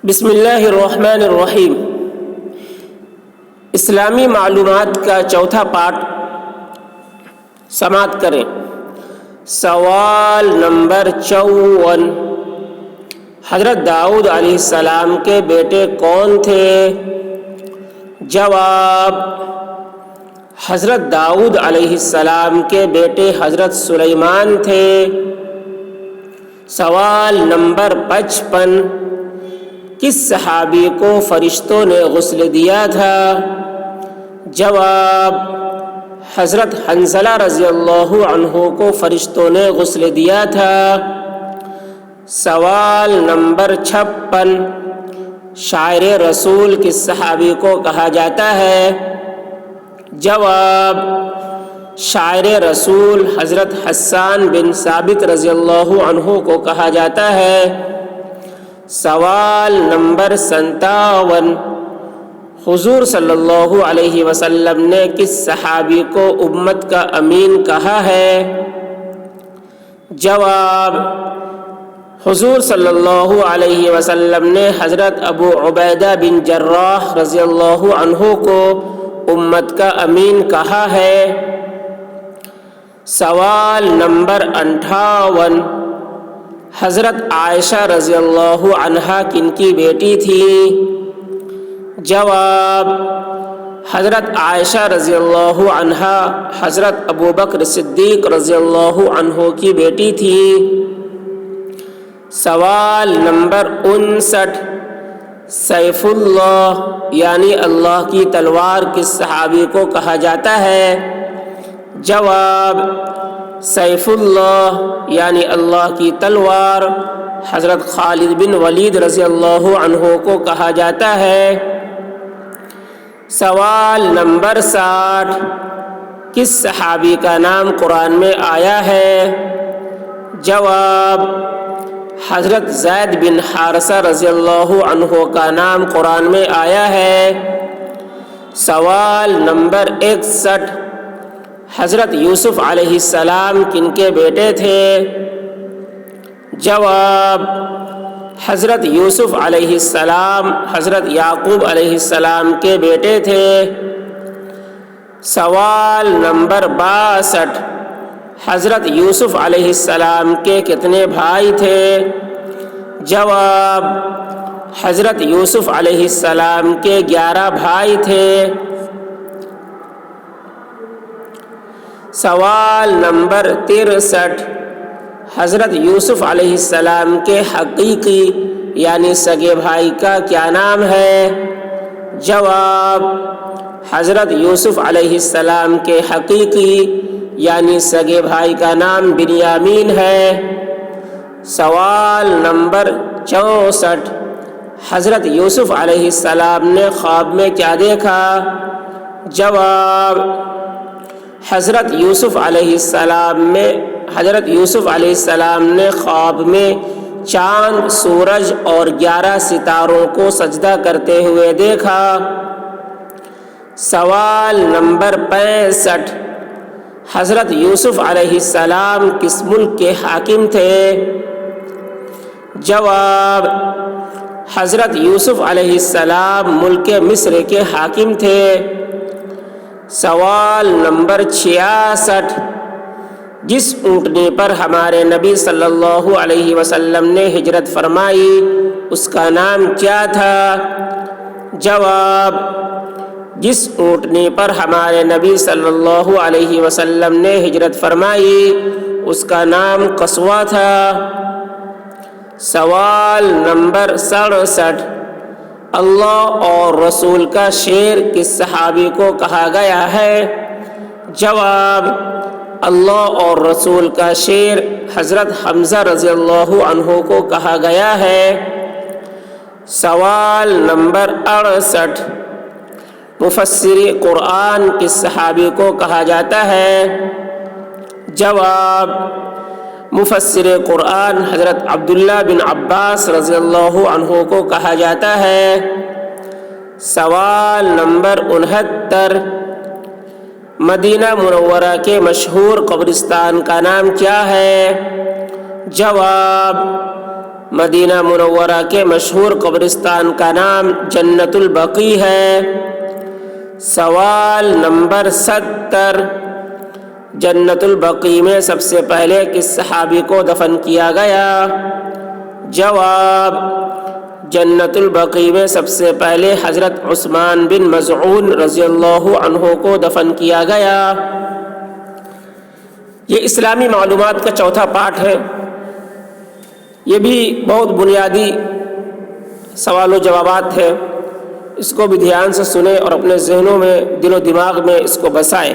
بسم اللہ الرحمن الرحیم۔ اسلامی معلومات کا چوتھا پارٹ سماعت کریں۔ سوال نمبر 54، حضرت داؤد علیہ السلام کے بیٹے کون تھے؟ جواب: حضرت داؤد علیہ السلام کے بیٹے حضرت سلیمان تھے۔ سوال نمبر 55، کس صحابی کو فرشتوں نے غسل دیا تھا؟ جواب: حضرت حنظلہ رضی اللہ عنہ کو فرشتوں نے غسل دیا تھا۔ سوال نمبر 56، شاعر رسول کس صحابی کو کہا جاتا ہے؟ جواب: شاعر رسول حضرت حسان بن ثابت رضی اللہ عنہ کو کہا جاتا ہے۔ سوال نمبر 57، حضور صلی اللہ علیہ وسلم نے کس صحابی کو امت کا امین کہا ہے؟ جواب: حضور صلی اللہ علیہ وسلم نے حضرت ابو عبیدہ بن جراح رضی اللہ عنہ کو امت کا امین کہا ہے۔ سوال نمبر 58، حضرت عائشہ رضی اللہ عنہا کن کی بیٹی تھی؟ جواب: حضرت عائشہ رضی اللہ عنہا حضرت ابو بکر صدیق رضی اللہ عنہ کی بیٹی تھی۔ سوال نمبر 59، سیف اللہ یعنی اللہ کی تلوار کس صحابی کو کہا جاتا ہے؟ جواب: سیف اللہ یعنی اللہ کی تلوار حضرت خالد بن ولید رضی اللہ عنہ کو کہا جاتا ہے۔ سوال نمبر 60، کس صحابی کا نام قرآن میں آیا ہے؟ جواب: حضرت زید بن حارثہ رضی اللہ عنہ کا نام قرآن میں آیا ہے۔ سوال نمبر 61، حضرت یوسف علیہ السلام کن کے بیٹے تھے؟ جواب: حضرت یوسف علیہ السلام حضرت یعقوب علیہ السلام کے بیٹے تھے۔ سوال نمبر 62، حضرت یوسف علیہ السلام کے کتنے بھائی تھے؟ جواب: حضرت یوسف علیہ السلام کے 11 بھائی تھے۔ سوال نمبر 63، حضرت یوسف علیہ السلام کے حقیقی یعنی سگے بھائی کا کیا نام ہے؟ جواب: حضرت یوسف علیہ السلام کے حقیقی یعنی سگے بھائی کا نام بنیامین ہے۔ سوال نمبر 64، حضرت یوسف علیہ السلام نے خواب میں کیا دیکھا؟ جواب: حضرت یوسف علیہ السلام نے خواب میں چاند، سورج اور 11 ستاروں کو سجدہ کرتے ہوئے دیکھا۔ سوال نمبر 65، حضرت یوسف علیہ السلام کس ملک کے حاکم تھے؟ جواب: حضرت یوسف علیہ السلام ملک مصر کے حاکم تھے۔ سوال نمبر 66، جس اونٹنی پر ہمارے نبی صلی اللہ علیہ وسلم نے ہجرت فرمائی اس کا نام کیا تھا؟ جواب: جس اونٹنی پر ہمارے نبی صلی اللہ علیہ وسلم نے ہجرت فرمائی اس کا نام قصوہ تھا۔ سوال نمبر 67، اللہ اور رسول کا شیر کس صحابی کو کہا گیا ہے؟ جواب: اللہ اور رسول کا شیر حضرت حمزہ رضی اللہ عنہ کو کہا گیا ہے۔ سوال نمبر 68، مفسر قرآن کس صحابی کو کہا جاتا ہے؟ جواب: مفسر قرآن حضرت عبداللہ بن عباس رضی اللہ عنہ کو کہا جاتا ہے۔ سوال نمبر 69، مدینہ منورہ کے مشہور قبرستان کا نام کیا ہے؟ جواب: مدینہ منورہ کے مشہور قبرستان کا نام جنت البقیع ہے۔ سوال نمبر 70، جنت البقیع میں سب سے پہلے کس صحابی کو دفن کیا گیا؟ جواب، جنت البقیع میں سب سے پہلے حضرت عثمان بن مظعون رضی اللہ عنہ کو دفن کیا گیا۔ یہ اسلامی معلومات کا چوتھا پارٹ ہے۔ یہ بھی بہت بنیادی سوال و جوابات ہے، اس کو بھی دھیان سے سنیں اور اپنے ذہنوں میں، دل و دماغ میں اس کو بسائیں۔